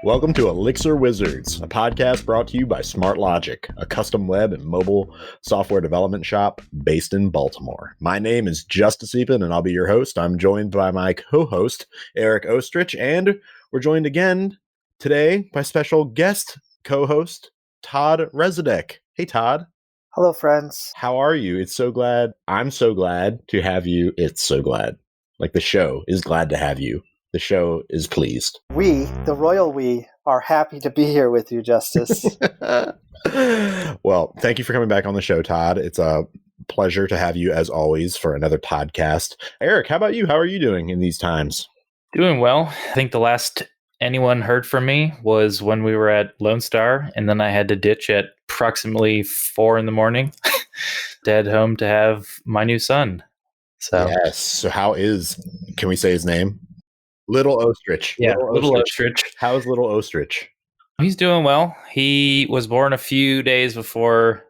Welcome to Elixir Wizards, a podcast brought to you by Smart Logic, a custom web and mobile software development shop based in Baltimore. My name is Justice and I'll be your host. I'm joined by my co-host, Eric Ostrich, and we're joined again today by special guest co-host, Todd Rezadek. Hey, Todd. Hello, friends. How are you? I'm so glad to have you. It's so glad. Like the show is glad to have you. The show is pleased. We, the royal we, are happy to be here with you, Justice. Well, thank you for coming back on the show, Todd. It's a pleasure to have you, as always, for another podcast. Eric, how about you? How are you doing in these times? Doing well. I think the last anyone heard from me was when we were at Lone Star, and then I had to ditch at approximately 4 a.m. to head home to have my new son. So yes. So can we say his name? Little Ostrich. Yeah, Little Ostrich. How is Little Ostrich? He's doing well. He was born a few days before,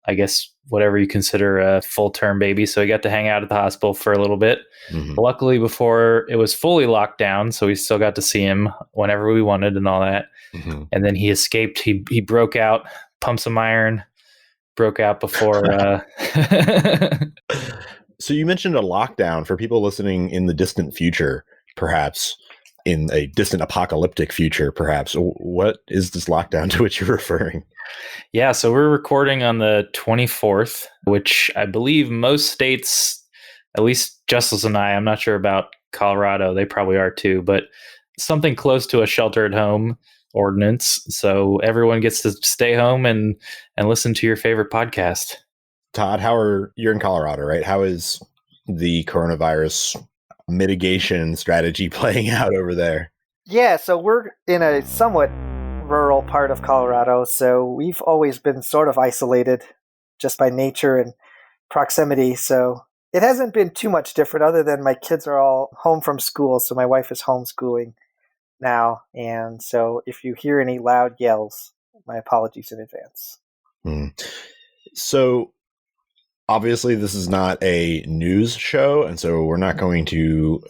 I guess, whatever you consider a full-term baby. So he got to hang out at the hospital for a little bit. Mm-hmm. Luckily, before it was fully locked down, so we still got to see him whenever we wanted and all that. Mm-hmm. And then he escaped. He broke out, pumped some iron, broke out before. So you mentioned a lockdown for people listening in the distant future. Perhaps in a distant apocalyptic future, perhaps. What is this lockdown to which you're referring? Yeah, so we're recording on the 24th, which I believe most states, at least Justice and I'm not sure about Colorado, they probably are too, but something close to a shelter at home ordinance. So everyone gets to stay home and listen to your favorite podcast. Todd, you're in Colorado, right? How is the coronavirus mitigation strategy playing out over there? Yeah, so we're in a somewhat rural part of Colorado, so we've always been sort of isolated just by nature and proximity, so it hasn't been too much different other than my kids are all home from school, so my wife is homeschooling now, and so if you hear any loud yells, my apologies in advance. So obviously, this is not a news show, and so we're not going to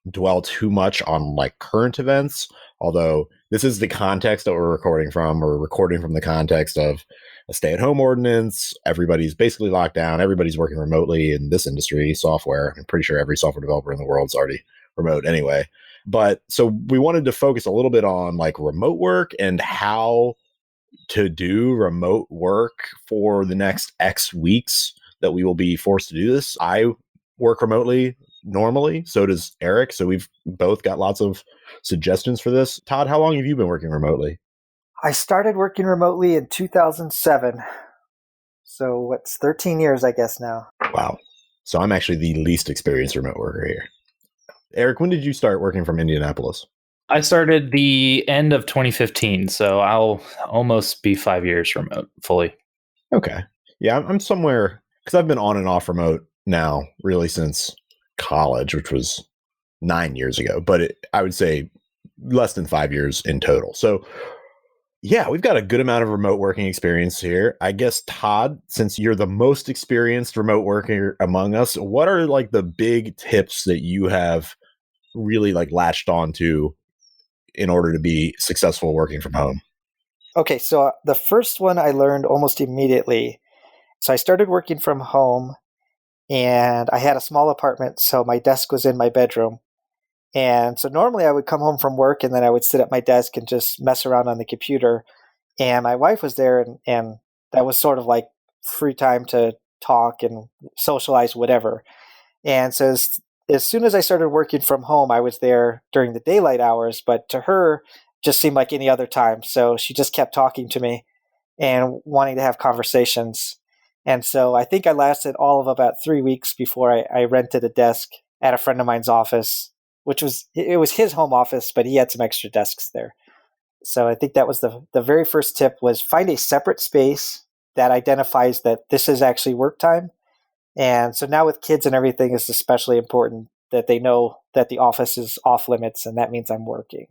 dwell too much on like current events, although this is the context that we're recording from. We're recording from the context of a stay-at-home ordinance. Everybody's basically locked down. Everybody's working remotely in this industry, software. I'm pretty sure every software developer in the world is already remote anyway. But so we wanted to focus a little bit on like remote work and how to do remote work for the next X weeks that we will be forced to do this. I work remotely normally, so does Eric. So we've both got lots of suggestions for this. Todd, how long have you been working remotely? I started working remotely in 2007. So what's 13 years, I guess, now. Wow. So I'm actually the least experienced remote worker here. Eric, when did you start working from Indianapolis? I started the end of 2015, so I'll almost be 5 years remote fully. Okay. Yeah, I'm somewhere, because I've been on and off remote now really since college, which was 9 years ago, but I would say less than 5 years in total. So yeah, we've got a good amount of remote working experience here. I guess, Todd, since you're the most experienced remote worker among us, what are like the big tips that you have really like latched onto in order to be successful working from home? Okay, so the first one I learned almost immediately. So I started working from home and I had a small apartment, so my desk was in my bedroom. And so normally I would come home from work and then I would sit at my desk and just mess around on the computer. And my wife was there and that was sort of like free time to talk and socialize, whatever. And so as soon as I started working from home, I was there during the daylight hours, but to her, just seemed like any other time. So she just kept talking to me and wanting to have conversations. And so I think I lasted all of about 3 weeks before I rented a desk at a friend of mine's office, which was his home office, but he had some extra desks there. So I think that was the very first tip, was find a separate space that identifies that this is actually work time. And so now with kids and everything, it's especially important that they know that the office is off limits, and that means I'm working.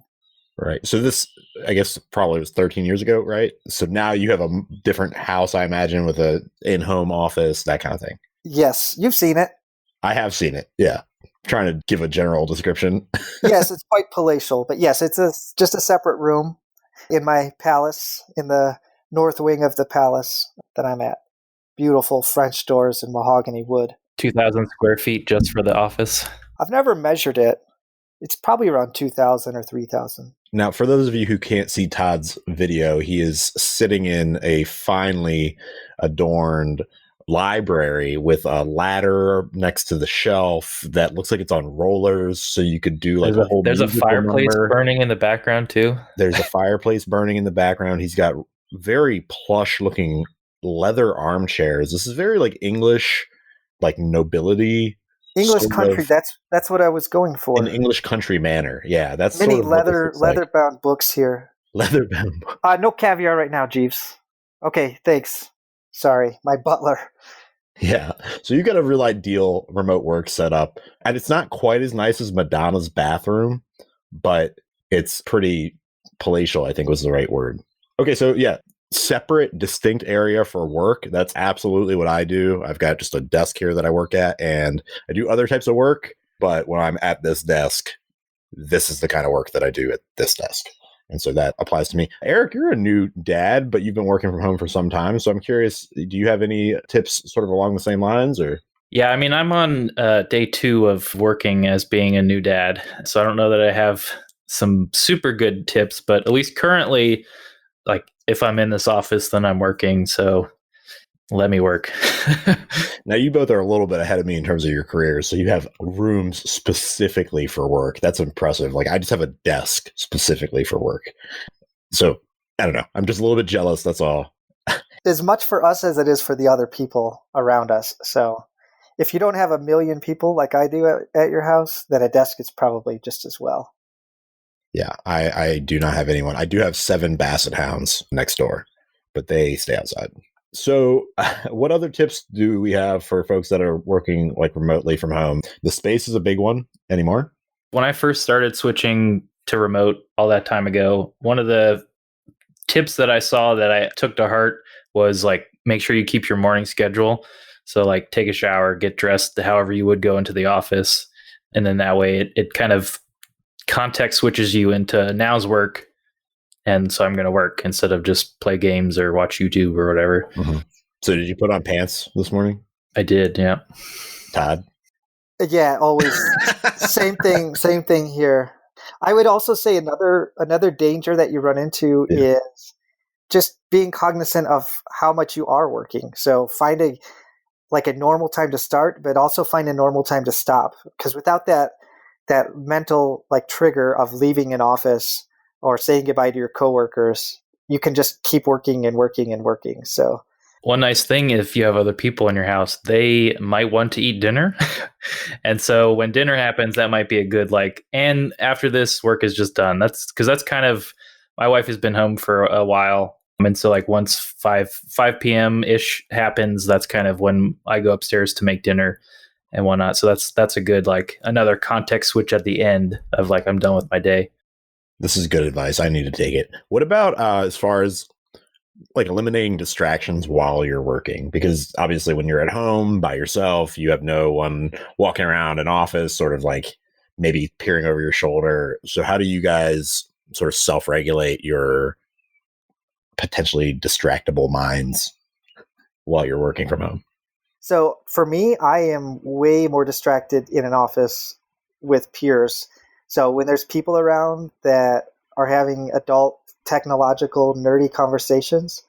Right. So this, I guess, probably was 13 years ago, right? So now you have a different house, I imagine, with a in-home office, that kind of thing. Yes. You've seen it. I have seen it. Yeah. trying to give a general description. Yes, it's quite palatial, but yes, it's just a separate room in my palace, in the north wing of the palace that I'm at. Beautiful French doors and mahogany wood. 2,000 square feet just for the office. I've never measured it. It's probably around 2,000 or 3,000. Now, for those of you who can't see Todd's video, he is sitting in a finely adorned library with a ladder next to the shelf that looks like it's on rollers, so you could do like there's a fireplace burning in the background too. There's a fireplace burning in the background. He's got very plush looking leather armchairs. This is very like English, like nobility. English country. That's what I was going for. An English country manner. Yeah, that's many leather bound books here. Leather bound. No caviar right now, Jeeves. Okay, thanks. Sorry, my butler. Yeah, so you got a real ideal remote work setup, and it's not quite as nice as Madonna's bathroom, but it's pretty palatial, I think was the right word. Okay, so yeah, separate, distinct area for work. That's absolutely what I do. I've got just a desk here that I work at, and I do other types of work, but when I'm at this desk, this is the kind of work that I do at this desk. And so that applies to me. Eric, you're a new dad, but you've been working from home for some time. So I'm curious, do you have any tips sort of along the same lines, or? Yeah, I mean, I'm on day 2 of working as being a new dad. So I don't know that I have some super good tips, but at least currently, like if I'm in this office, then I'm working. So let me work. Now, you both are a little bit ahead of me in terms of your careers. So you have rooms specifically for work. That's impressive. Like I just have a desk specifically for work. So I don't know. I'm just a little bit jealous. That's all. As much for us as it is for the other people around us. So if you don't have a million people like I do at your house, then a desk is probably just as well. Yeah, I do not have anyone. I do have 7 basset hounds next door, but they stay outside. So what other tips do we have for folks that are working like remotely from home? The space is a big one anymore. When I first started switching to remote all that time ago, one of the tips that I saw that I took to heart was like, make sure you keep your morning schedule. So like take a shower, get dressed however you would go into the office. And then that way it kind of context switches you into now's work. And so I'm going to work instead of just play games or watch YouTube or whatever. Mm-hmm. So did you put on pants this morning? I did, yeah. Todd? Yeah, always. Same thing here. I would also say another danger that you run into is just being cognizant of how much you are working. So finding like a normal time to start, but also find a normal time to stop. Because without that mental like trigger of leaving an office or saying goodbye to your coworkers, you can just keep working and working and working. So one nice thing, if you have other people in your house, they might want to eat dinner. And so when dinner happens, that might be a good and after this, work is just done. That's kind of, my wife has been home for a while. And so once 5 p.m. ish happens, that's kind of when I go upstairs to make dinner and whatnot. So that's a good, another context switch at the end of I'm done with my day. This is good advice. I need to take it. What about as far as eliminating distractions while you're working? Because obviously when you're at home by yourself, you have no one walking around an office sort of maybe peering over your shoulder. So how do you guys sort of self-regulate your potentially distractible minds while you're working from home? So for me, I am way more distracted in an office with peers. So when there's people around that are having adult, technological, nerdy conversations,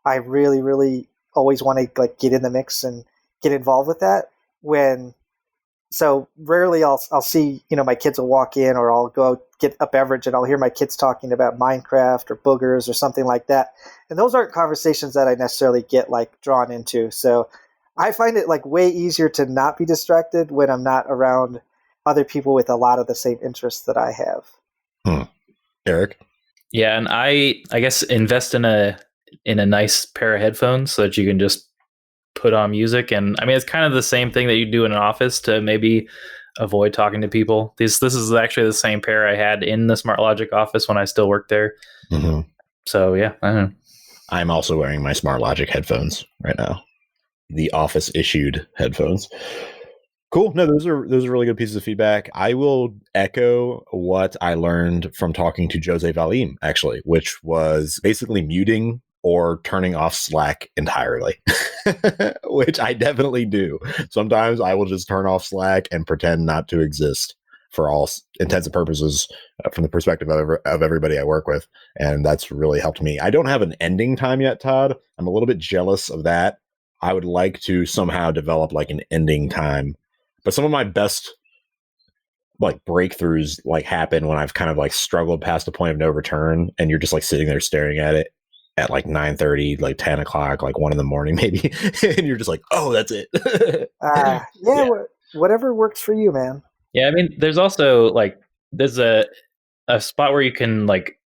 I really, really always want to get in the mix and get involved with that. So rarely I'll see, my kids will walk in, or I'll go out, get a beverage, and I'll hear my kids talking about Minecraft or boogers or something like that. And those aren't conversations that I necessarily get drawn into. So I find it way easier to not be distracted when I'm not around other people with a lot of the same interests that I have. Eric? Yeah, and I guess invest in a nice pair of headphones so that you can just put on music. And I mean, it's kind of the same thing that you do in an office to maybe avoid talking to people. This is actually the same pair I had in the SmartLogic office when I still worked there. Mm-hmm. So yeah, I don't know. I'm also wearing my SmartLogic headphones right now. The office issued headphones. Cool. No, those are really good pieces of feedback. I will echo what I learned from talking to Jose Valim, actually, which was basically muting or turning off Slack entirely, which I definitely do. Sometimes I will just turn off Slack and pretend not to exist for all intents and purposes from the perspective of everybody I work with. And that's really helped me. I don't have an ending time yet, Todd. I'm a little bit jealous of that. I would like to somehow develop like an ending time. But some of my best like breakthroughs like happen when I've kind of like struggled past the point of no return, and you're just like sitting there staring at it at like 9:30, like 10 o'clock, like 1 a.m, maybe, and you're just like, oh, that's it. Yeah. Whatever works for you, man. Yeah, I mean, there's also like there's a spot where you can like,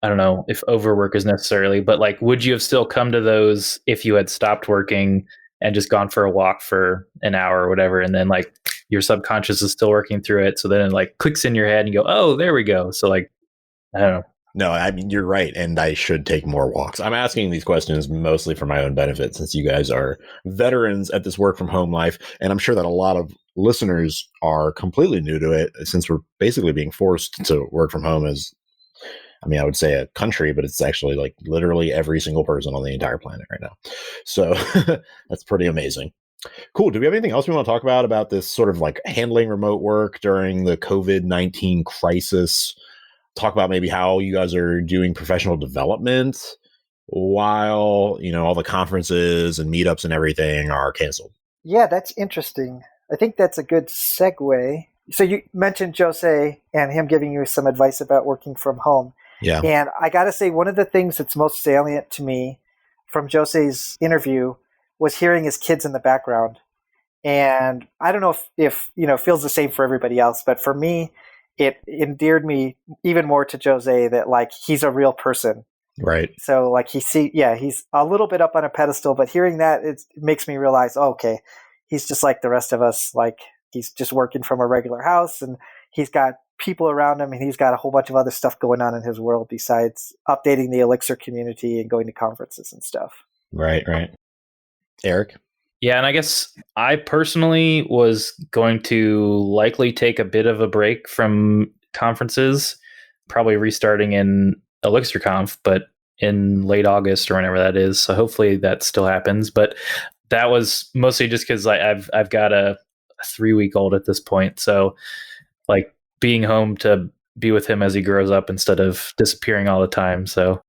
I don't know if overwork is necessarily, but like, would you have still come to those if you had stopped working and just gone for a walk for an hour or whatever, and then like your subconscious is still working through it, so then it like clicks in your head and you go, oh, there we go. So like, I don't know. No, I mean, you're right, and I should take more walks. I'm asking these questions mostly for my own benefit, since you guys are veterans at this work from home life, and I'm sure that a lot of listeners are completely new to it, since we're basically being forced to work from home as, I mean, I would say a country, but it's actually like literally every single person on the entire planet right now. So that's pretty amazing. Cool. Do we have anything else we want to talk about this sort of like handling remote work during the COVID-19 crisis? Talk about maybe how you guys are doing professional development while, all the conferences and meetups and everything are canceled. Yeah, that's interesting. I think that's a good segue. So you mentioned Jose and him giving you some advice about working from home. Yeah. And I got to say, one of the things that's most salient to me from Jose's interview was hearing his kids in the background. And I don't know if feels the same for everybody else, but for me, it endeared me even more to Jose that like he's a real person. Right. So like he's a little bit up on a pedestal, but hearing that, it makes me realize, oh, okay, he's just like the rest of us. Like he's just working from a regular house, and he's got people around him, and he's got a whole bunch of other stuff going on in his world besides updating the Elixir community and going to conferences and stuff. Right. Eric? Yeah, and I guess I personally was going to likely take a bit of a break from conferences, probably restarting in ElixirConf, but in late August or whenever that is. So hopefully that still happens. But that was mostly just because I've got a 3-week-old at this point. So like being home to be with him as he grows up instead of disappearing all the time. So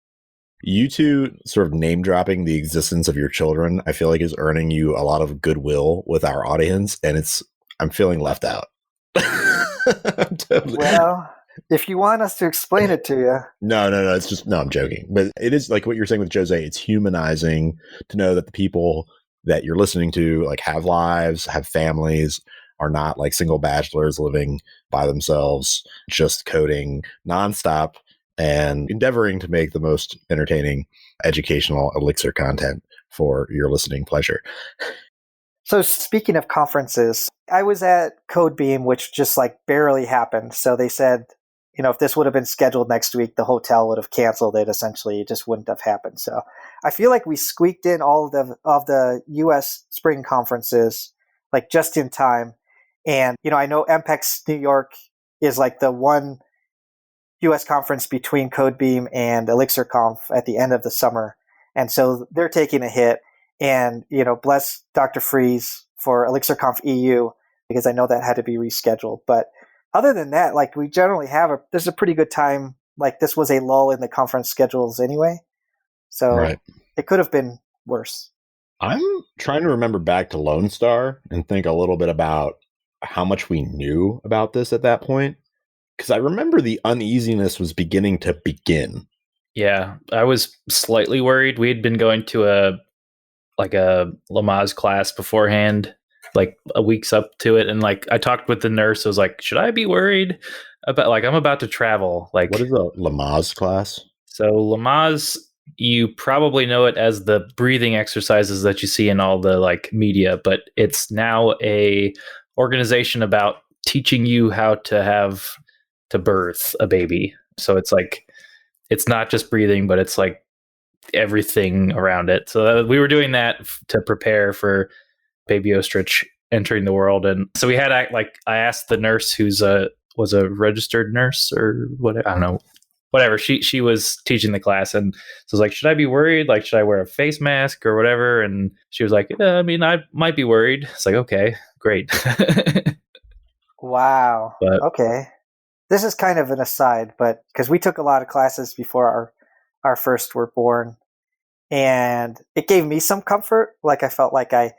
you two sort of name dropping the existence of your children, I feel like is earning you a lot of goodwill with our audience, and I'm feeling left out. Well, if you want us to explain it to you. No, it's just, no, I'm joking. But it is like what you're saying with Jose, it's humanizing to know that the people that you're listening to like have lives, have families, are not like single bachelors living by themselves, just coding nonstop and endeavoring to make the most entertaining, educational Elixir content for your listening pleasure. So speaking of conferences, I was at CodeBeam, which just like barely happened. So they said, if this would have been scheduled next week, the hotel would have canceled it. Essentially, it just wouldn't have happened. So I feel like we squeaked in all of the U.S. spring conferences like just in time. And, I know MPEX New York is like the one U.S. conference between CodeBeam and ElixirConf at the end of the summer. And so they're taking a hit. And, bless Dr. Freeze for ElixirConf EU, because I know that had to be rescheduled. But other than that, like we generally there's a pretty good time. Like this was a lull in the conference schedules anyway. So It could have been worse. I'm trying to remember back to Lone Star and think a little bit about how much we knew about this at that point. Because I remember the uneasiness was beginning to begin. Yeah, I was slightly worried. We had been going to a Lamaze class beforehand, like a week's up to it. And like I talked with the nurse. I was like, should I be worried about like I'm about to travel? Like, what is a Lamaze class? So Lamaze, you probably know it as the breathing exercises that you see in all the like media, but it's now a organization about teaching you how to birth a baby. So it's like, it's not just breathing, but it's like everything around it. So we were doing that to prepare for baby ostrich entering the world. And so we had I asked the nurse who's was a registered nurse or whatever, I don't know, whatever. She was teaching the class, and so I was like, should I be worried? Like, should I wear a face mask or whatever? And she was like, I mean, I might be worried. It's like, okay, great. Wow. But okay. This is kind of an aside, but because we took a lot of classes before our first were born, and it gave me some comfort. Like I felt like I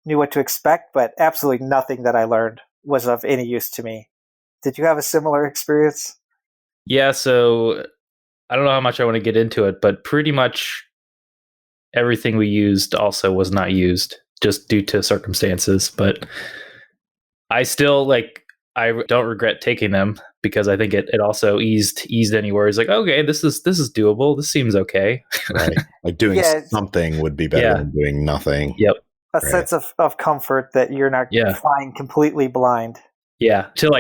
knew what to expect, but absolutely nothing that I learned was of any use to me. Did you have a similar experience? yeah, so I don't know how much I want to get into it, but pretty much everything we used also was not used just due to circumstances. But I still I don't regret taking them because I think it also eased any worries. Like, okay, this is doable. This seems okay. Right. Like doing something would be better than doing nothing. Yep. A sense of comfort that you're not flying completely blind. Yeah. To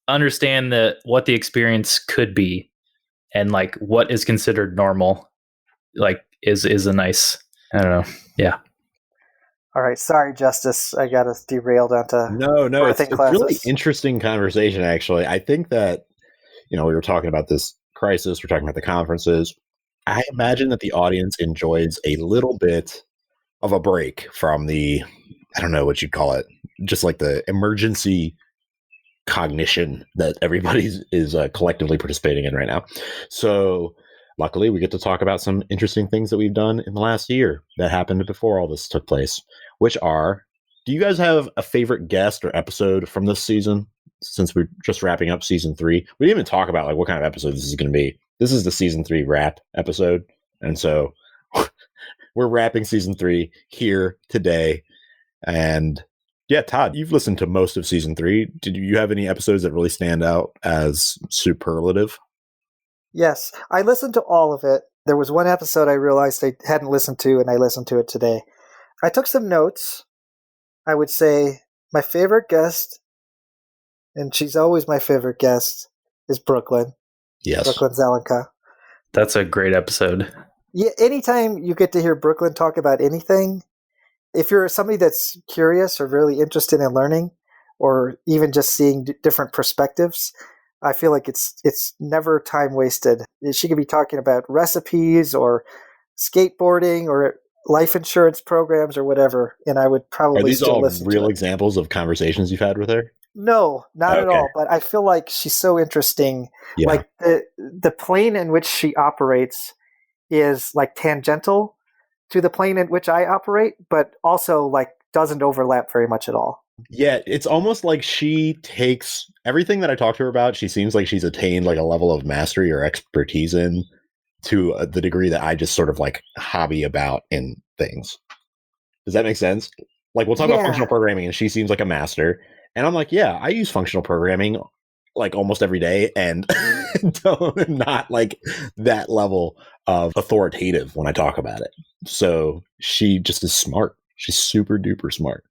understand what the experience could be and what is considered normal, is a nice, I don't know. Yeah. All right. Sorry, Justice. I got us derailed onto No. It's a really interesting conversation, actually. I think that, we were talking about this crisis. We're talking about the conferences. I imagine that the audience enjoys a little bit of a break from the, I don't know what you'd call it, just like the emergency cognition that everybody is collectively participating in right now. So luckily we get to talk about some interesting things that we've done in the last year that happened before all this took place, which are, do you guys have a favorite guest or episode from this season? Since we're just wrapping up season 3, we didn't even talk about what kind of episode this is going to be. This is the season 3 wrap episode. And so we're wrapping season 3 here today. And yeah, Todd, you've listened to most of season 3. Did you have any episodes that really stand out as superlative? Yes, I listened to all of it. There was one episode I realized I hadn't listened to, and I listened to it today. I took some notes. I would say my favorite guest, and she's always my favorite guest, is Brooklyn. Yes. Brooklyn Zelenka. That's a great episode. Yeah, anytime you get to hear Brooklyn talk about anything, if you're somebody that's curious or really interested in learning, or even just seeing different perspectives, I feel like it's never time wasted. She could be talking about recipes or skateboarding or life insurance programs or whatever, and I would probably Are these still all listen real to it. Examples of conversations you've had with her? No, not at all. But I feel like she's so interesting. Yeah. Like the plane in which she operates is tangential to the plane in which I operate, but also doesn't overlap very much at all. Yeah, it's almost like she takes everything that I talk to her about. She seems like she's attained a level of mastery or expertise in to the degree that I just sort of hobby about in things. Does that make sense? We'll talk about functional programming, and she seems like a master. And I'm like, yeah, I use functional programming almost every day, and not that level of authoritative when I talk about it. So she just is smart. She's super duper smart.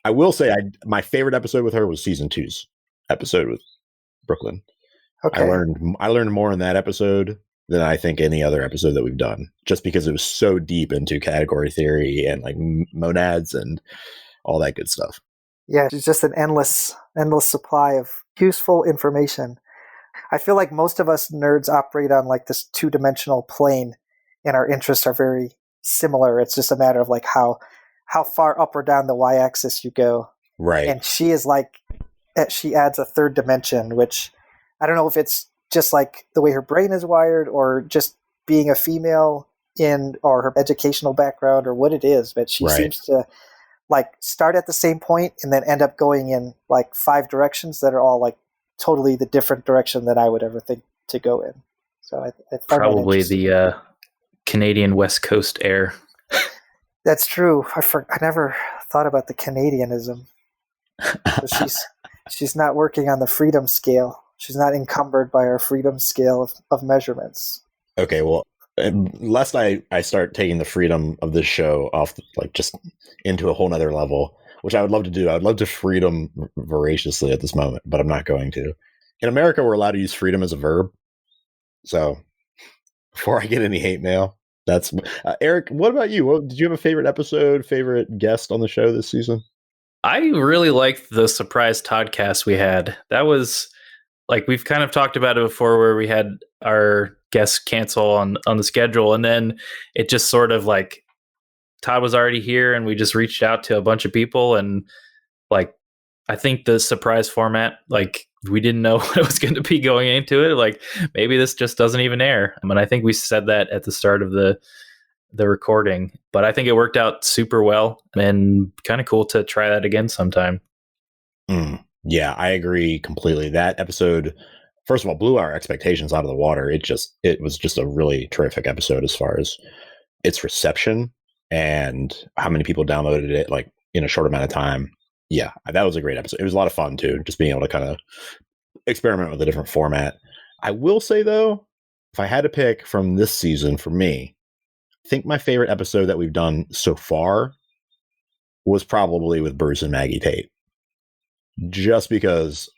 I will say my favorite episode with her was season 2's episode with Brooklyn. Okay. I learned more in that episode than I think any other episode that we've done, just because it was so deep into category theory and monads and all that good stuff. Yeah, it's just an endless supply of useful information. I feel like most of us nerds operate on this 2-dimensional plane, and our interests are very similar. It's just a matter of how far up or down the y-axis you go. Right. And she is she adds a 3rd dimension, which I don't know if it's just the way her brain is wired or just being a female or her educational background or what it is, but she seems to start at the same point and then end up going in 5 directions that are all totally the different direction that I would ever think to go in. So I probably the Canadian West Coast air. That's true. I never thought about the Canadianism. She's not working on the freedom scale. She's not encumbered by our freedom scale of measurements. Okay, well, lest I start taking the freedom of this show off, just into a whole nother level, which I would love to do. I would love to freedom voraciously at this moment, but I'm not going to. In America, we're allowed to use freedom as a verb. So before I get any hate mail, that's Eric. What about you? Did you have a favorite episode, favorite guest on the show this season? I really liked the surprise Toddcast we had. That was like, we've kind of talked about it before, where we had our guests cancel on the schedule, and then it just sort of like Todd was already here, and we just reached out to a bunch of people, and like I think the surprise format, like we didn't know what it was going to be going into it. Like maybe this just doesn't even air. I mean, I think we said that at the start of the recording, but I think it worked out super well and kind of cool to try that again sometime. Yeah, I agree completely. That episode, first of all, blew our expectations out of the water. It was just a really terrific episode as far as its reception and how many people downloaded it like in a short amount of time. Yeah, that was a great episode. It was a lot of fun too, just being able to kind of experiment with a different format. I will say though, if I had to pick from this season for me, I think my favorite episode that we've done so far was probably with Bruce and Maggie Tate. Just because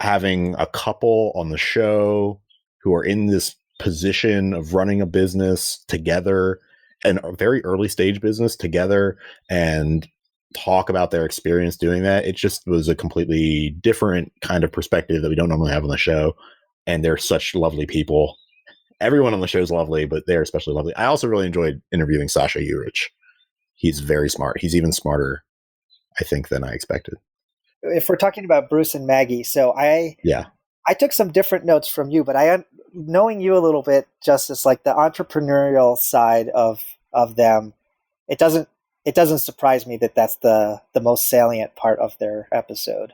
having a couple on the show who are in this position of running a business together, and a very early stage business together, and talk about their experience doing that, it just was a completely different kind of perspective that we don't normally have on the show. And they're such lovely people. Everyone on the show is lovely, but they're especially lovely. I also really enjoyed interviewing Sasha Urich. He's very smart. He's even smarter, I think, than I expected. If we're talking about Bruce and Maggie, so I took some different notes from you, but knowing you a little bit, just as like the entrepreneurial side of them, it doesn't surprise me that that's the most salient part of their episode,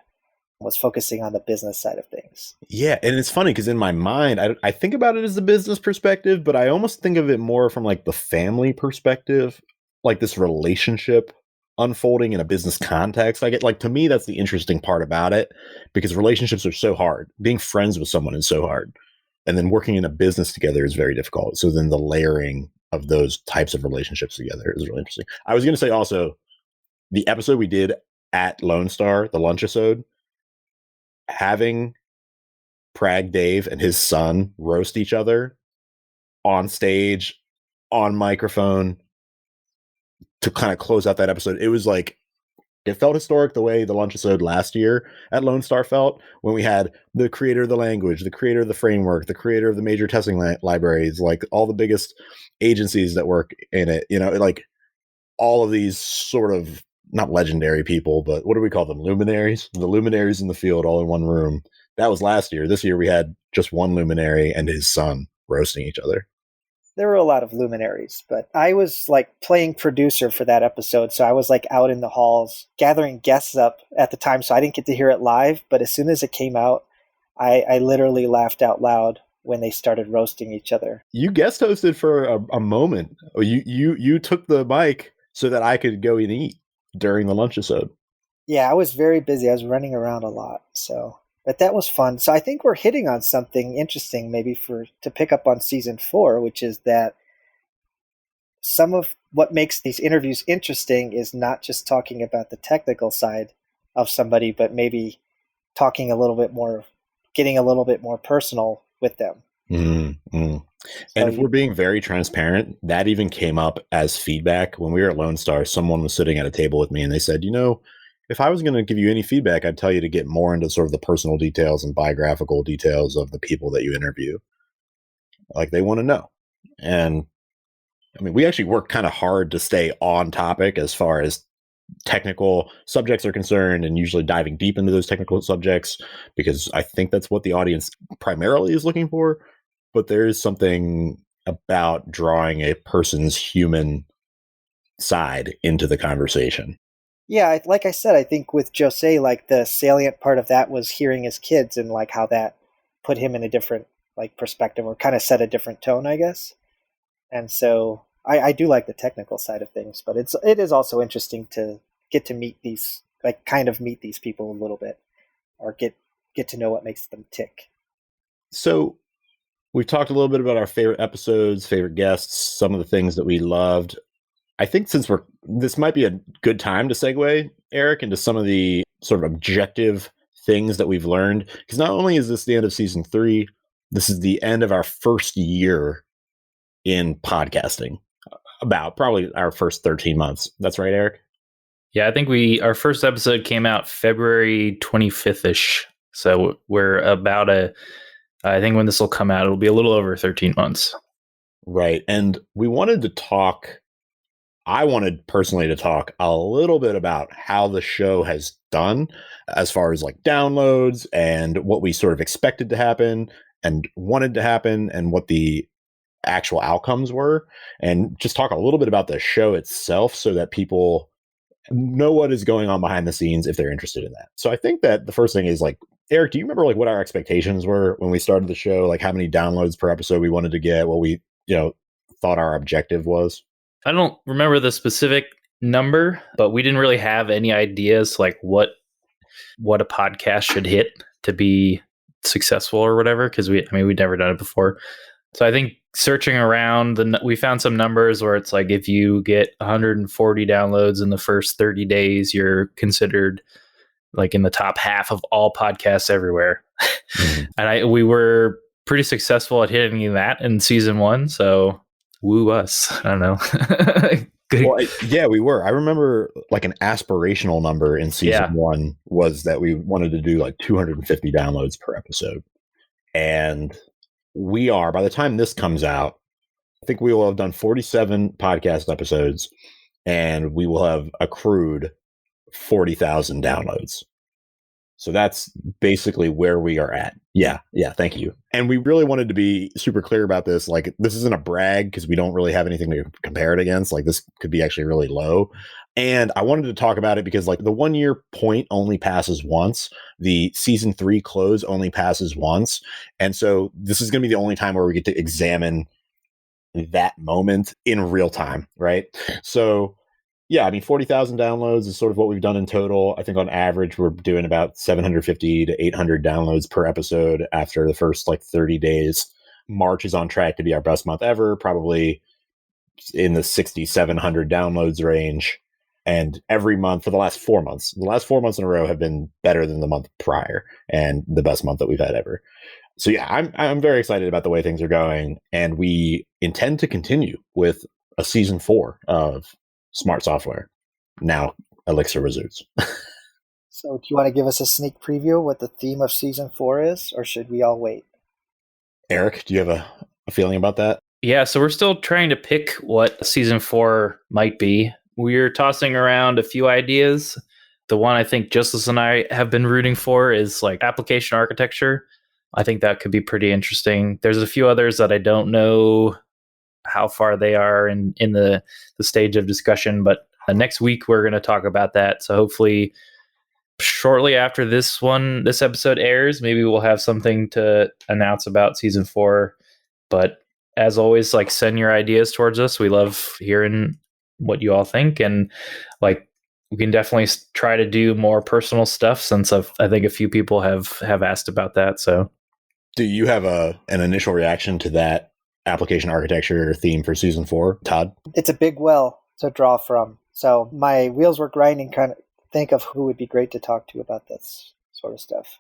was focusing on the business side of things. Yeah, and it's funny because in my mind, I think about it as the business perspective, but I almost think of it more from like the family perspective, like this relationship unfolding in a business context. To me, that's the interesting part about it, because relationships are so hard. Being friends with someone is so hard. And then working in a business together is very difficult. So then the layering of those types of relationships together is really interesting. I was going to say also, the episode we did at Lone Star, the lunch episode, having Prag Dave and his son roast each other on stage, on microphone, to kind of close out that episode. It was like, it felt historic the way the lunch episode last year at Lone Star felt, when we had the creator of the language, the creator of the framework, the creator of the major testing libraries, like all the biggest agencies that work in it, like all of these sort of, not legendary people, but what do we call them? Luminaries? The luminaries in the field all in one room. That was last year. This year we had just one luminary and his son roasting each other. There were a lot of luminaries, but I was like playing producer for that episode. So I was like out in the halls gathering guests up at the time. So I didn't get to hear it live, but as soon as it came out, I literally laughed out loud when they started roasting each other. You guest hosted for a moment. You took the mic so that I could go and eat during the lunch episode. Yeah, I was very busy. I was running around a lot. But that was fun. So I think we're hitting on something interesting, maybe to pick up on season 4, which is that some of what makes these interviews interesting is not just talking about the technical side of somebody, but maybe talking a little bit more, getting a little bit more personal with them. Mm-hmm. And if we're being very transparent, that even came up as feedback when we were at Lone Star. Someone was sitting at a table with me and they said, if I was going to give you any feedback, I'd tell you to get more into sort of the personal details and biographical details of the people that you interview. Like, they want to know. And I mean, we actually work kind of hard to stay on topic as far as technical subjects are concerned, and usually diving deep into those technical subjects, because I think that's what the audience primarily is looking for. But there is something about drawing a person's human side into the conversation. Yeah, like I said, I think with Jose, like the salient part of that was hearing his kids and like how that put him in a different like perspective, or kind of set a different tone, I guess. And so I do like the technical side of things, but it is also interesting to get to meet these, like kind of meet these people a little bit, or get to know what makes them tick. So we've talked a little bit about our favorite episodes, favorite guests, some of the things that we loved. I think this might be a good time to segue, Eric, into some of the sort of objective things that we've learned. Because not only is this the end of season 3, this is the end of our first year in podcasting. About probably our first 13 months. That's right, Eric? Yeah, I think our first episode came out February 25th-ish. So we're about I think when this will come out, it'll be a little over 13 months. Right. And I wanted personally to talk a little bit about how the show has done as far as like downloads and what we sort of expected to happen and wanted to happen and what the actual outcomes were, and just talk a little bit about the show itself so that people know what is going on behind the scenes if they're interested in that. So I think that the first thing is like, Eric, do you remember like what our expectations were when we started the show? Like how many downloads per episode we wanted to get, what we, thought our objective was? I don't remember the specific number, but we didn't really have any ideas like what a podcast should hit to be successful or whatever, because we'd never done it before. So I think searching around, we found some numbers where it's like if you get 140 downloads in the first 30 days, you're considered like in the top half of all podcasts everywhere. Mm-hmm. And we were pretty successful at hitting that in season 1. So woo us. I don't know. Well, yeah, we were. I remember like an aspirational number in season 1 was that we wanted to do like 250 downloads per episode. And we are, by the time this comes out, I think we will have done 47 podcast episodes and we will have accrued 40,000 downloads. So that's basically where we are at. Yeah, thank you. And we really wanted to be super clear about this. Like, this isn't a brag because we don't really have anything to compare it against. Like, this could be actually really low. And I wanted to talk about it because, like, the 1 year point only passes once. The season 3 close only passes once. And so this is going to be the only time where we get to examine that moment in real time, right? So, yeah, 40,000 downloads is sort of what we've done in total. I think on average, we're doing about 750 to 800 downloads per episode after the first 30 days. March is on track to be our best month ever, probably in the 700 downloads range. And every month for the last 4 months, in a row have been better than the month prior and the best month that we've had ever. So yeah, I'm very excited about the way things are going. And we intend to continue with a season 4 of Smart Software, now Elixir Wizards. So do you want to give us a sneak preview of what the theme of season 4 is, or should we all wait? Eric, do you have a feeling about that? Yeah, so we're still trying to pick what season 4 might be. We're tossing around a few ideas. The one I think Juiciest and I have been rooting for is like application architecture. I think that could be pretty interesting. There's a few others that I don't know how far they are in the stage of discussion, but next week we're going to talk about that. So hopefully shortly after this episode airs, maybe we'll have something to announce about season 4. But as always, send your ideas towards us. We love hearing what you all think, and we can definitely try to do more personal stuff since I think a few people have asked about that. So do you have an initial reaction to that application architecture theme for season 4, Todd? It's a big well to draw from. So my wheels were grinding, kind of think of who would be great to talk to about this sort of stuff.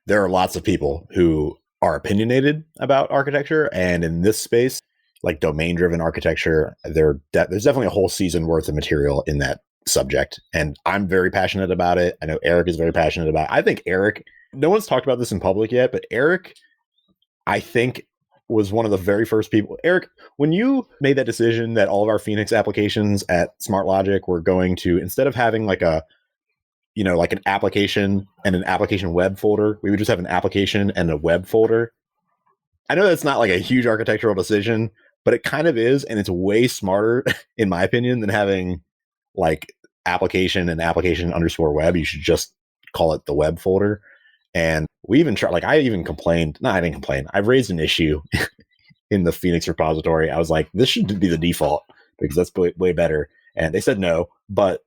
There are lots of people who are opinionated about architecture, and in this space, like domain-driven architecture, there's definitely a whole season worth of material in that subject. And I'm very passionate about it. I know Eric is very passionate about it. I think Eric, no one's talked about this in public yet, but Eric, I think, was one of the very first people. Eric, when you made that decision that all of our Phoenix applications at Smart Logic were going to, instead of having like an application and an application web folder, we would just have an application and a web folder. I know that's not like a huge architectural decision, but it kind of is. And it's way smarter, in my opinion, than having like application and application _ web. You should just call it the web folder. And we even tried, I didn't complain. I've raised an issue in the Phoenix repository. I was like, this should be the default because that's way better. And they said no, but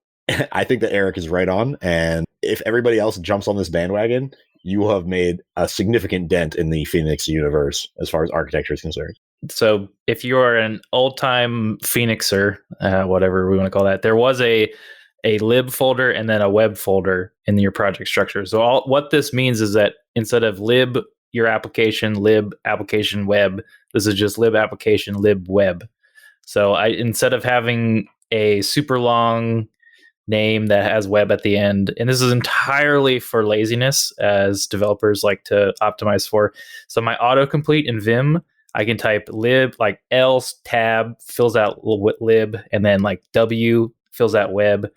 I think that Eric is right on. And if everybody else jumps on this bandwagon, you will have made a significant dent in the Phoenix universe as far as architecture is concerned. So if you're an old-time Phoenixer, whatever we want to call that, there was a lib folder and then a web folder in your project structure. So what this means is that instead of lib your application, lib application web, this is just lib application, lib web. So instead of having a super long name that has web at the end. And this is entirely for laziness, as developers like to optimize for. So my autocomplete in Vim, I can type lib, like L tab fills out lib, and then like W fills out web,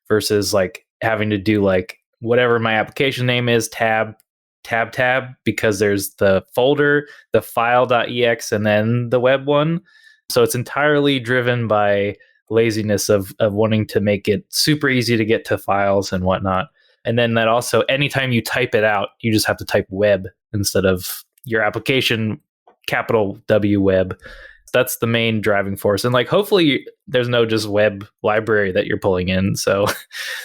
versus like having to do like whatever my application name is, tab, because there's the folder, the file.ex, and then the web one. So it's entirely driven by laziness of wanting to make it super easy to get to files and whatnot. And then that also, anytime you type it out, you just have to type web instead of your application, capital W web. That's the main driving force. And like, hopefully there's no just web library that you're pulling in. So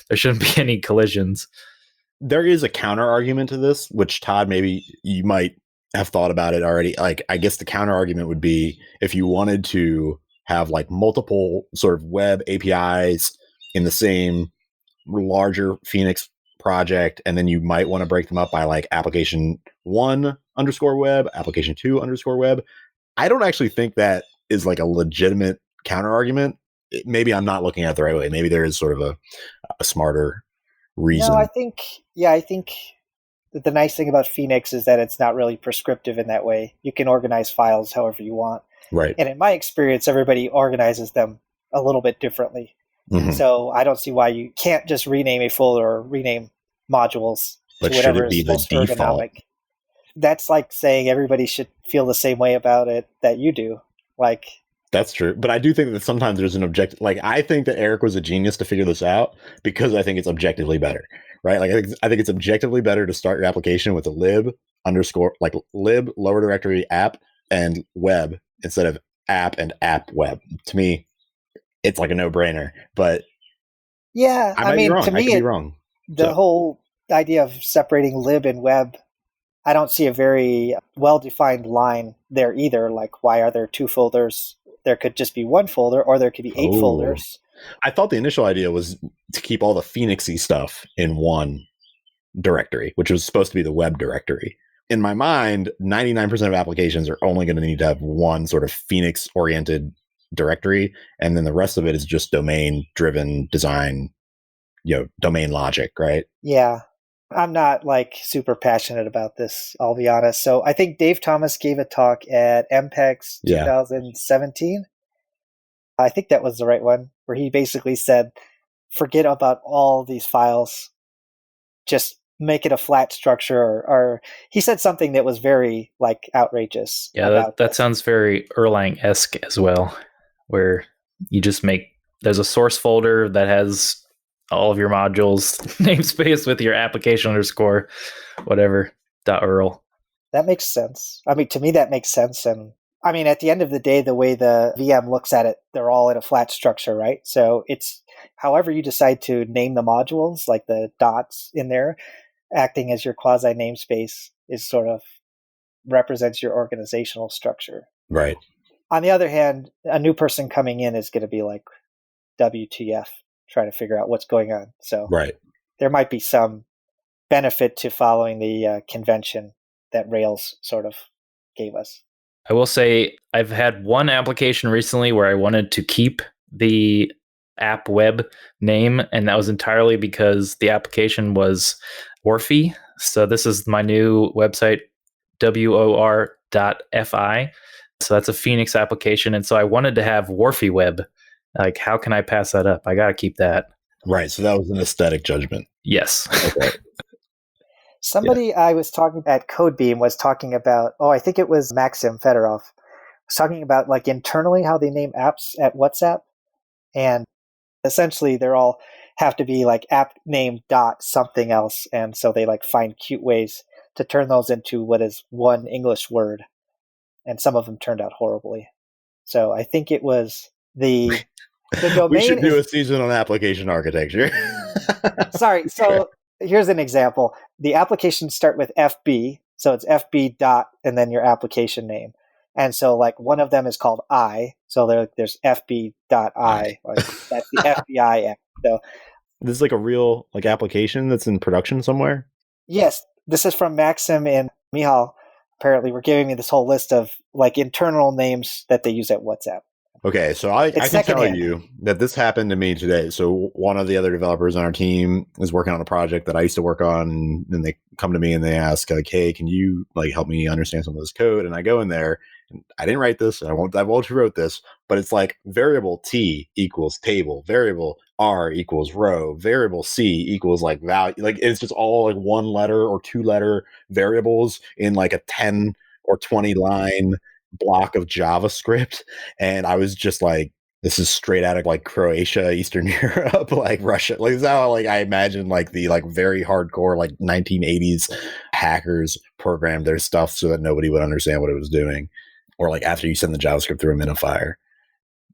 there shouldn't be any collisions. There is a counter argument to this, which Todd, maybe you might have thought about it already. Like, I guess the counter argument would be if you wanted to have like multiple sort of web APIs in the same larger Phoenix project, and then you might want to break them up by like application 1_web, application 2_web. I don't actually think that is like a legitimate counter argument. Maybe I'm not looking at it the right way. Maybe there is sort of a smarter reason. No, I think that the nice thing about Phoenix is that it's not really prescriptive in that way. You can organize files however you want. Right. And in my experience, everybody organizes them a little bit differently. Mm-hmm. So I don't see why you can't just rename a folder or rename modules to whatever is most ergonomic. That's like saying everybody should feel the same way about it that you do. Like, that's true. But I do think that sometimes there's an objective. Like, I think that Eric was a genius to figure this out because I think it's objectively better, right? Like, I think it's objectively better to start your application with a lib lower directory app and web instead of app and app web. To me, it's like a no-brainer. But yeah, I mean, to me, the whole idea of separating lib and web, I don't see a very well-defined line there either. Like, why are there two folders? There could just be one folder, or there could be 8 folders. I thought the initial idea was to keep all the Phoenixy stuff in one directory, which was supposed to be the web directory. In my mind, 99% of applications are only going to need to have one sort of Phoenix-oriented directory, and then the rest of it is just domain-driven design, domain logic, right? Yeah. I'm not like super passionate about this, I'll be honest. So I think Dave Thomas gave a talk at MPEX 2017. I think that was the right one, where he basically said, forget about all these files, just make it a flat structure, or he said something that was very like outrageous. Yeah, that sounds very Erlang-esque as well, where you just there's a source folder that has all of your modules namespace with your application _ whatever .url. That makes sense. I mean, to me, that makes sense. And I mean, at the end of the day, the way the VM looks at it, they're all in a flat structure, right? So it's however you decide to name the modules, like the dots in there, acting as your quasi namespace is sort of represents your organizational structure. Right. On the other hand, a new person coming in is going to be like, WTF, trying to figure out what's going on. So there might be some benefit to following the convention that Rails sort of gave us. I will say I've had one application recently where I wanted to keep the app web name, and that was entirely because the application was Worfy. So this is my new website, wor.fi. So that's a Phoenix application. And so I wanted to have Worfy web. Like, how can I pass that up? I got to keep that. Right. So that was an aesthetic judgment. Yes. Okay. Somebody I was talking at Codebeam was talking about, I think it was Maxim Fedorov, was talking about like internally how they name apps at WhatsApp. And essentially they're all have to be like app name dot something else. And so they like find cute ways to turn those into what is one English word. And some of them turned out horribly. So I think it was the domain. We should do a season on application architecture. Sorry. So here's an example. The applications start with FB. So it's FB dot and then your application name. And so like one of them is called I. So there's FB.I. Like that's the FBI app. So this is like a real like application that's in production somewhere? Yes. This is from Maxim and Mihal. Apparently were giving me this whole list of like internal names that they use at WhatsApp. Okay, so I can tell secondhand. you that this happened to me today. So one of the other developers on our team is working on a project that I used to work on, and they come to me and they ask, like, "Hey, can you like help me understand some of this code?" And I go in there, and I didn't write this, and I won't divulge who wrote this, but it's like variable T equals table, variable R equals row, variable C equals like value. Like it's just all like one letter or two letter variables in like a 10 or 20 line block of JavaScript. And I was just like, this is straight out of like Croatia, Eastern Europe, like Russia. Like is how like I imagine like the like very hardcore like 1980s hackers programmed their stuff so that nobody would understand what it was doing. Or like after you send the JavaScript through a minifier.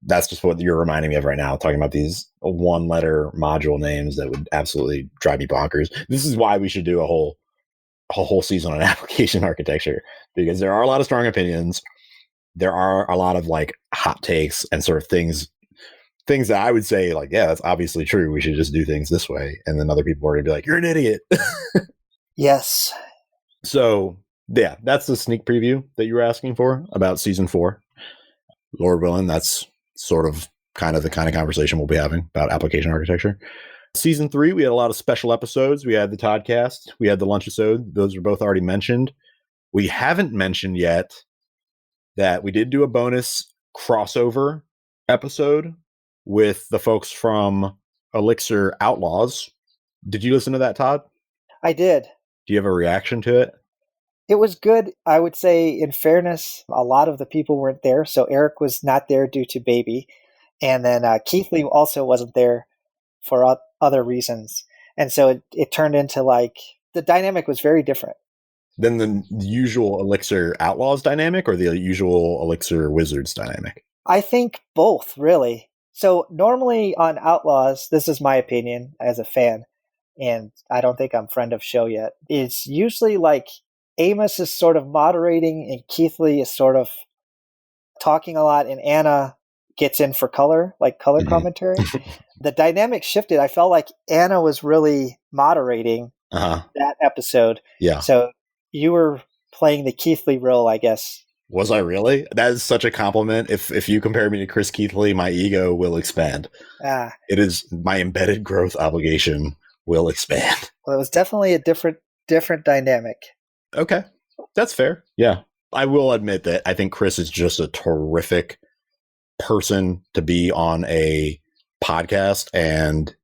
That's just what you're reminding me of right now, talking about these one letter module names that would absolutely drive me bonkers. This is why we should do a whole season on application architecture, because there are a lot of strong opinions. There are a lot of like hot takes and sort of things that I would say like, yeah, that's obviously true. We should just do things this way. And then other people are going to be like, you're an idiot. Yes. So yeah, that's the sneak preview that you were asking for about season 4. Lord willing, that's sort of the kind of conversation we'll be having about application architecture. Season 3, we had a lot of special episodes. We had the Toddcast, we had the lunch episode. Those were both already mentioned. We haven't mentioned yet that we did do a bonus crossover episode with the folks from Elixir Outlaws. Did you listen to that, Todd? I did. Do you have a reaction to it? It was good. I would say, in fairness, a lot of the people weren't there. So Eric was not there due to baby. And then Keith Lee also wasn't there for other reasons. And so it turned into like, the dynamic was very different. Than the usual Elixir Outlaws dynamic or the usual Elixir Wizards dynamic? I think both, really. So normally on Outlaws, this is my opinion as a fan, and I don't think I'm friend of show yet. It's usually like Amos is sort of moderating and Keith Lee is sort of talking a lot, and Anna gets in for color, like color commentary. The dynamic shifted. I felt like Anna was really moderating that episode. Yeah. So you were playing the Keith Lee role, I guess. Was I really? That is such a compliment. If you compare me to Chris Keith Lee, my ego will expand. It is my embedded growth obligation will expand. Well, it was definitely a different dynamic. Okay. That's fair. Yeah. I will admit that I think Chris is just a terrific person to be on a podcast, and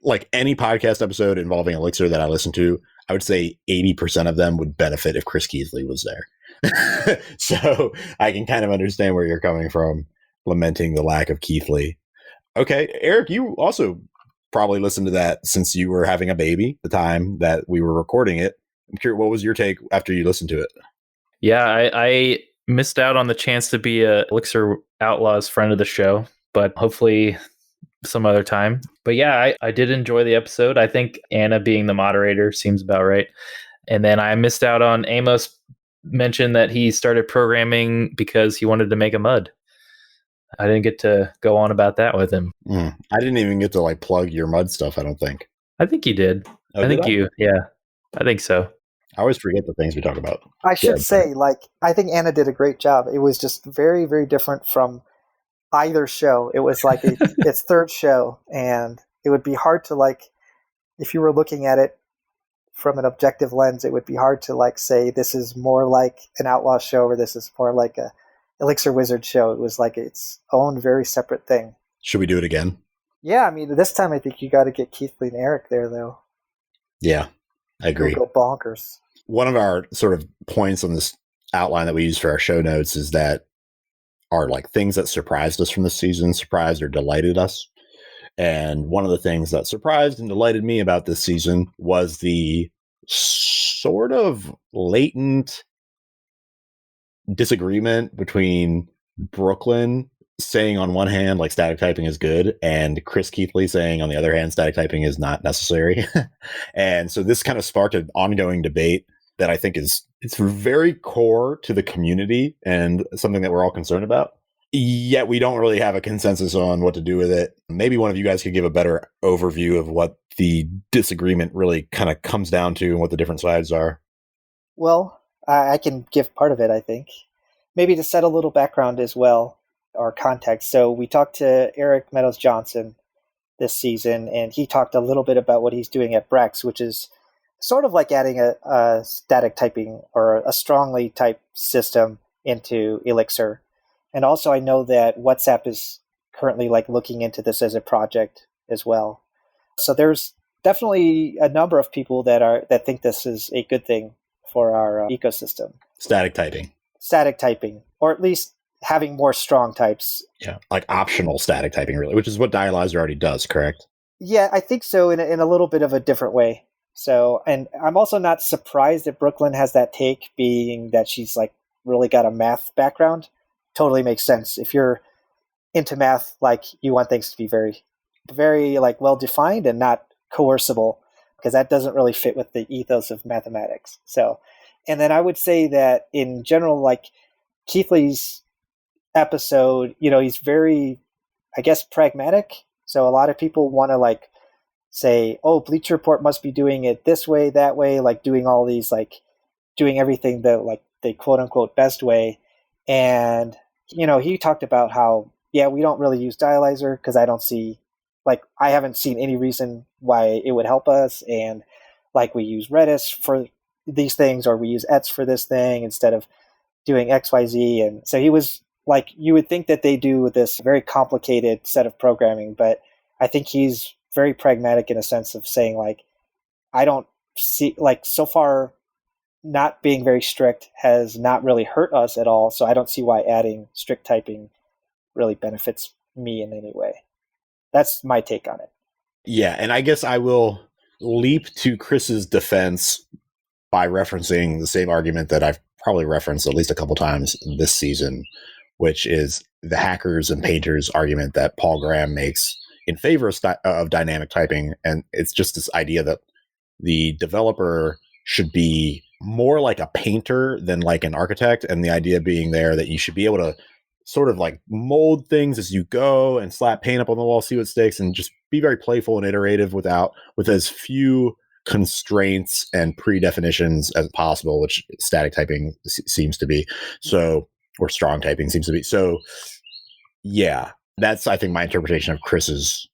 like any podcast episode involving Elixir that I listen to, I would say 80% of them would benefit if Chris Keithley was there. So I can kind of understand where you're coming from, lamenting the lack of Keithley. Okay, Eric, you also probably listened to that since you were having a baby the time that we were recording it. I'm curious, what was your take after you listened to it? Yeah, I missed out on the chance to be a Elixir Outlaws friend of the show, but hopefully some other time. But yeah, I did enjoy the episode. I think Anna being the moderator seems about right. And then I missed out on Amos mentioned that he started programming because he wanted to make a mud. I didn't get to go on about that with him. I didn't even get to like plug your mud stuff, I don't think. I think you did. Oh, I think I think so. I always forget the things we talk about. I should say, I think Anna did a great job. It was just very, very different from either show. It was like its third show, and it would be hard to if you were looking at it from an objective lens, it would be hard to say this is more like an Outlaw show or this is more like a Elixir Wizards show. It was like its own very separate thing. Should we do it again? Yeah, I mean, this time I think you got to get Keith Lee and Eric there, though. Yeah, I agree. Go bonkers. One of our sort of points on this outline that we use for our show notes is that are like things that surprised us from the season, surprised or delighted us. And one of the things that surprised and delighted me about this season was the sort of latent disagreement between Brooklyn saying on one hand, like static typing is good, and Chris Keithley saying on the other hand, static typing is not necessary. And so this kind of sparked an ongoing debate that I think it's very core to the community and something that we're all concerned about. Yet we don't really have a consensus on what to do with it. Maybe one of you guys could give a better overview of what the disagreement really kind of comes down to and what the different sides are. Well, I can give part of it, I think. Maybe to set a little background as well. our context. So we talked to Eric Meadows Johnson this season, and he talked a little bit about what he's doing at Brex, which is sort of like adding a static typing or a strongly typed system into Elixir. And also I know that WhatsApp is currently like looking into this as a project as well. So there's definitely a number of people that think this is a good thing for our ecosystem. Static typing, or at least having more strong types. Yeah, like optional static typing, really, which is what Dialyzer already does, correct? Yeah, I think so, in a little bit of a different way. So, and I'm also not surprised that Brooklyn has that take, being that she's like really got a math background. Totally makes sense. If you're into math, like you want things to be very, very like well defined and not coercible, because that doesn't really fit with the ethos of mathematics. So, and then I would say that in general, like Keithley's episode, he's very, I guess, pragmatic. So a lot of people want to like say, oh, Bleacher Report must be doing it this way, that way, like doing all these, like doing everything the like the quote unquote best way. And, he talked about how, yeah, we don't really use Dialyzer because I haven't seen any reason why it would help us. And like we use Redis for these things, or we use ETS for this thing instead of doing XYZ. And so he was like, you would think that they do this very complicated set of programming, but I think he's very pragmatic in a sense of saying like, I don't see, like, so far not being very strict has not really hurt us at all. So I don't see why adding strict typing really benefits me in any way. That's my take on it. Yeah, and I guess I will leap to Chris's defense by referencing the same argument that I've probably referenced at least a couple times this season, which is the hackers and painters argument that Paul Graham makes in favor of dynamic typing. And it's just this idea that the developer should be more like a painter than like an architect. And the idea being there that you should be able to sort of like mold things as you go and slap paint up on the wall, see what sticks, and just be very playful and iterative with as few constraints and predefinitions as possible, which static typing seems to be. So, or strong typing seems to be. So yeah, that's, I think, my interpretation of Chris's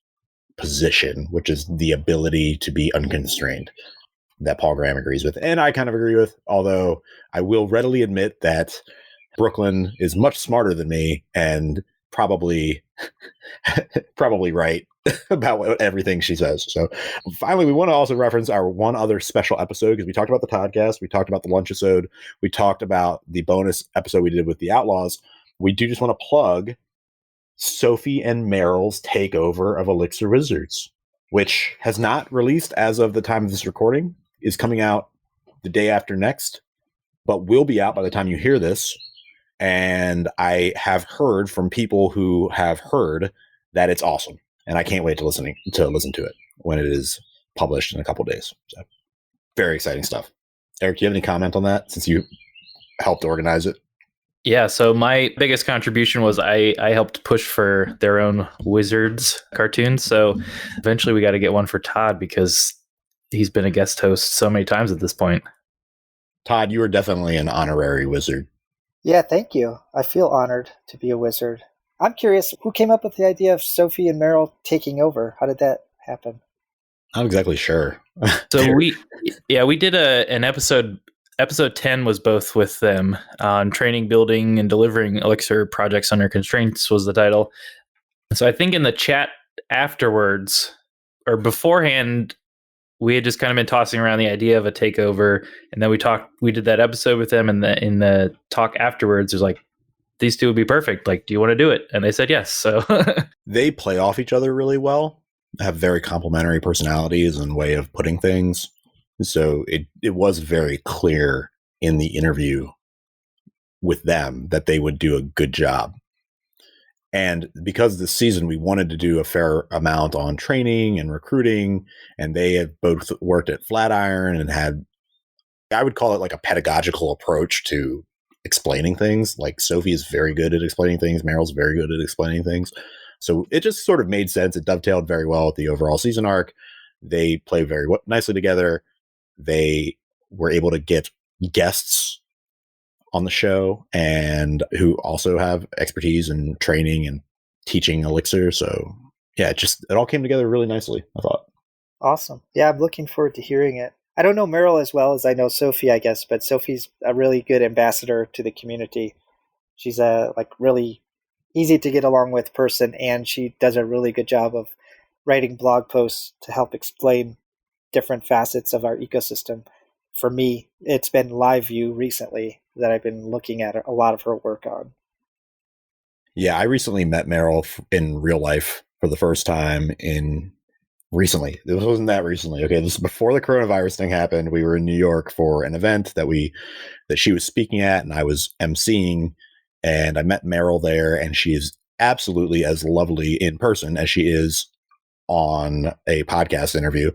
position, which is the ability to be unconstrained, that Paul Graham agrees with. And I kind of agree with, although I will readily admit that Brooklyn is much smarter than me and probably right about everything she says. So finally, we want to also reference our one other special episode, because we talked about the podcast, we talked about the lunch episode, we talked about the bonus episode we did with the Outlaws. We do just want to plug Sophie and Meryl's takeover of Elixir Wizards, which has not released as of the time of this recording, is coming out the day after next, but will be out by the time you hear this. And I have heard from people who have heard that it's awesome, and I can't wait to listen to it when it is published in a couple of days. So very exciting stuff. Eric, do you have any comment on that, since you helped organize it? Yeah, so my biggest contribution was I helped push for their own Wizards cartoons. So eventually we got to get one for Todd, because he's been a guest host so many times at this point. Todd, you are definitely an honorary wizard. Yeah, thank you. I feel honored to be a wizard. I'm curious, who came up with the idea of Sophie and Meryl taking over? How did that happen? I'm not exactly sure. So we did an episode. Episode 10 was both with them on training, building, and delivering Elixir projects under constraints was the title. So I think in the chat afterwards, or beforehand, we had just kind of been tossing around the idea of a takeover, and then we did that episode with them, and in the talk afterwards, there's like, these two would be perfect. Like, do you want to do it? And they said yes. So they play off each other really well, have very complementary personalities and way of putting things. So it was very clear in the interview with them that they would do a good job. And because this season we wanted to do a fair amount on training and recruiting, and they have both worked at Flatiron and had, I would call it like a pedagogical approach to explaining things. Like Sophie is very good at explaining things. Meryl's very good at explaining things. So it just sort of made sense. It dovetailed very well with the overall season arc. They play very nicely together. They were able to get guests on the show and who also have expertise in training and teaching Elixir. So yeah, it all came together really nicely, I thought. Awesome. Yeah, I'm looking forward to hearing it. I don't know Meryl as well as I know Sophie, I guess, but Sophie's a really good ambassador to the community. She's a really easy to get along with person, and she does a really good job of writing blog posts to help explain different facets of our ecosystem. For me, it's been LiveView recently that I've been looking at a lot of her work on. Yeah, I recently met Meryl in real life for the first time recently. This wasn't that recently. Okay, this is before the coronavirus thing happened. We were in New York for an event that she was speaking at, and I was emceeing, and I met Meryl there, and she is absolutely as lovely in person as she is on a podcast interview.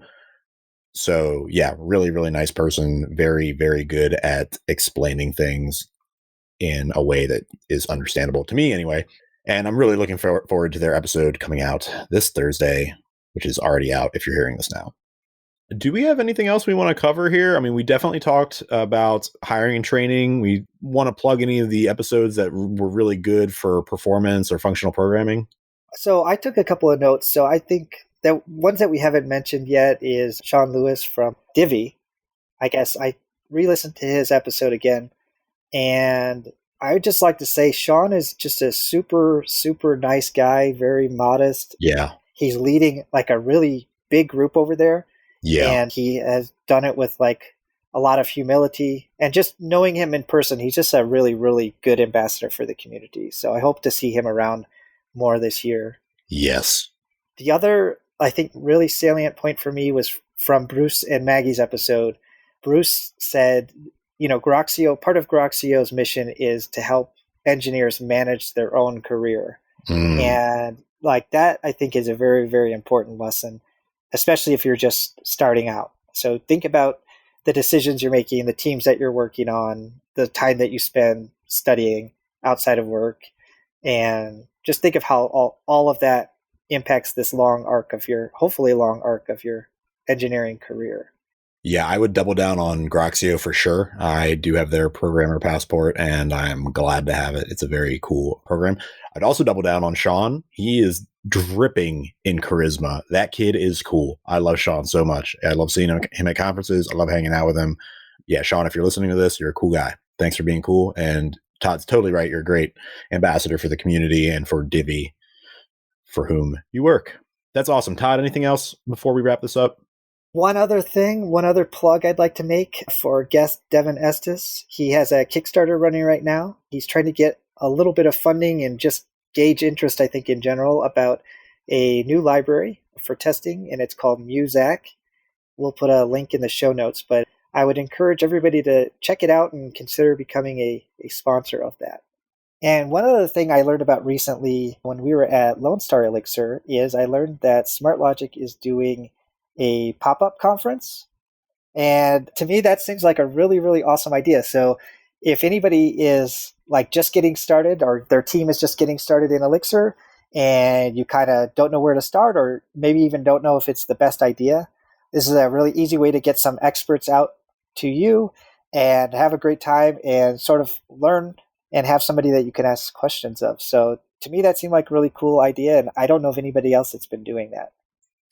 So yeah, really, really nice person. Very, very good at explaining things in a way that is understandable to me anyway. And I'm really looking forward to their episode coming out this Thursday, which is already out if you're hearing this now. Do we have anything else we want to cover here? I mean, we definitely talked about hiring and training. We want to plug any of the episodes that were really good for performance or functional programming. So I took a couple of notes. So I think the ones that we haven't mentioned yet is Sean Lewis from Divi. I guess I re-listened to his episode again. And I would just like to say Sean is just a super, super nice guy, very modest. Yeah. He's leading a really big group over there. Yeah. And he has done it with a lot of humility. And just knowing him in person, he's just a really, really good ambassador for the community. So I hope to see him around more this year. Yes. The other, I think, really salient point for me was from Bruce and Maggie's episode. Bruce said, part of Groxio's mission is to help engineers manage their own career. And that, I think, is a very, very important lesson, especially if you're just starting out. So think about the decisions you're making, the teams that you're working on, the time that you spend studying outside of work, and just think of how all of that impacts this hopefully long arc of your engineering career. Yeah, I would double down on Groxio for sure. I do have their programmer passport, and I'm glad to have it. It's a very cool program. I'd also double down on Sean. He is dripping in charisma. That kid is cool. I love Sean so much. I love seeing him at conferences. I love hanging out with him. Yeah, Sean, if you're listening to this, you're a cool guy. Thanks for being cool. And Todd's totally right. You're a great ambassador for the community and for Divi, for whom you work. That's awesome. Todd, anything else before we wrap this up? One other plug I'd like to make for guest Devin Estes. He has a Kickstarter running right now. He's trying to get a little bit of funding and just gauge interest, I think, in general about a new library for testing, and it's called Muzak. We'll put a link in the show notes, but I would encourage everybody to check it out and consider becoming a sponsor of that. And one other thing I learned about recently when we were at Lone Star Elixir is I learned that SmartLogic is doing a pop-up conference. And to me, that seems like a really, really awesome idea. So if anybody is just getting started, or their team is just getting started in Elixir, and you kind of don't know where to start, or maybe even don't know if it's the best idea, this is a really easy way to get some experts out to you and have a great time and sort of learn and have somebody that you can ask questions of. So to me, that seemed like a really cool idea, and I don't know of anybody else that's been doing that.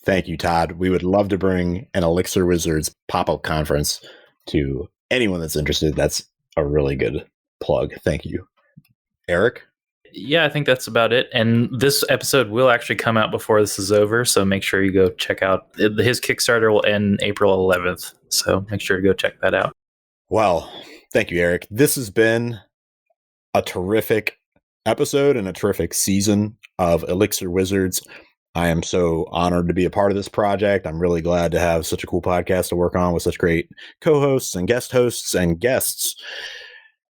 Thank you, Todd. We would love to bring an Elixir Wizards pop-up conference to anyone that's interested. That's a really good plug. Thank you. Eric? Yeah, I think that's about it. And this episode will actually come out before this is over, so make sure you go check out. His Kickstarter will end April 11th, so make sure to go check that out. Well, thank you, Eric. This has been a terrific episode and a terrific season of Elixir Wizards. I am so honored to be a part of this project. I'm really glad to have such a cool podcast to work on with such great co-hosts and guest hosts and guests.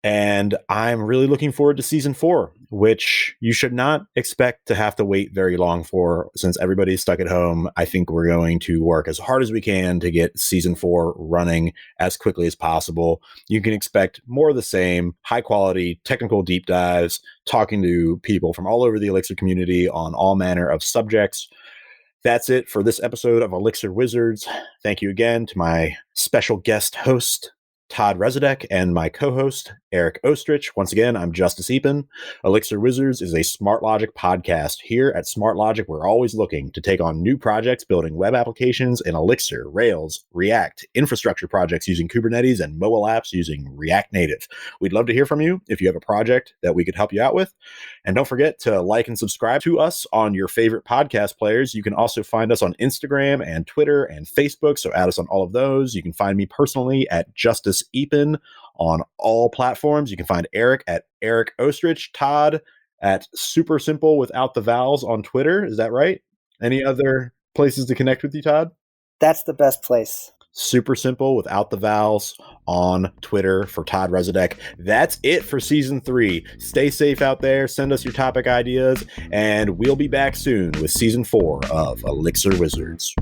And I'm really looking forward to season 4, which you should not expect to have to wait very long for, since everybody's stuck at home. I think we're going to work as hard as we can to get season 4 running as quickly as possible. You can expect more of the same, high quality technical deep dives, talking to people from all over the Elixir community on all manner of subjects. That's it for this episode of Elixir Wizards. Thank you again to my special guest host, Todd Rezadek and my co-host, Eric Ostrich. Once again, I'm Justice Epen. Elixir Wizards is a Smart Logic podcast. Here at Smart Logic, we're always looking to take on new projects building web applications in Elixir, Rails, React, infrastructure projects using Kubernetes, and mobile apps using React Native. We'd love to hear from you if you have a project that we could help you out with. And don't forget to like and subscribe to us on your favorite podcast players. You can also find us on Instagram and Twitter and Facebook, so add us on all of those. You can find me personally at Justice Epen on all platforms. You can find Eric at Eric Ostrich, Todd at Super Simple Without the Vowels on Twitter. Is that right? Any other places to connect with you, Todd? That's the best place. Super Simple Without the Vowels on Twitter for Todd Rezadek. That's it for season 3. Stay safe out there. Send us your topic ideas, and we'll be back soon with season 4 of Elixir Wizards.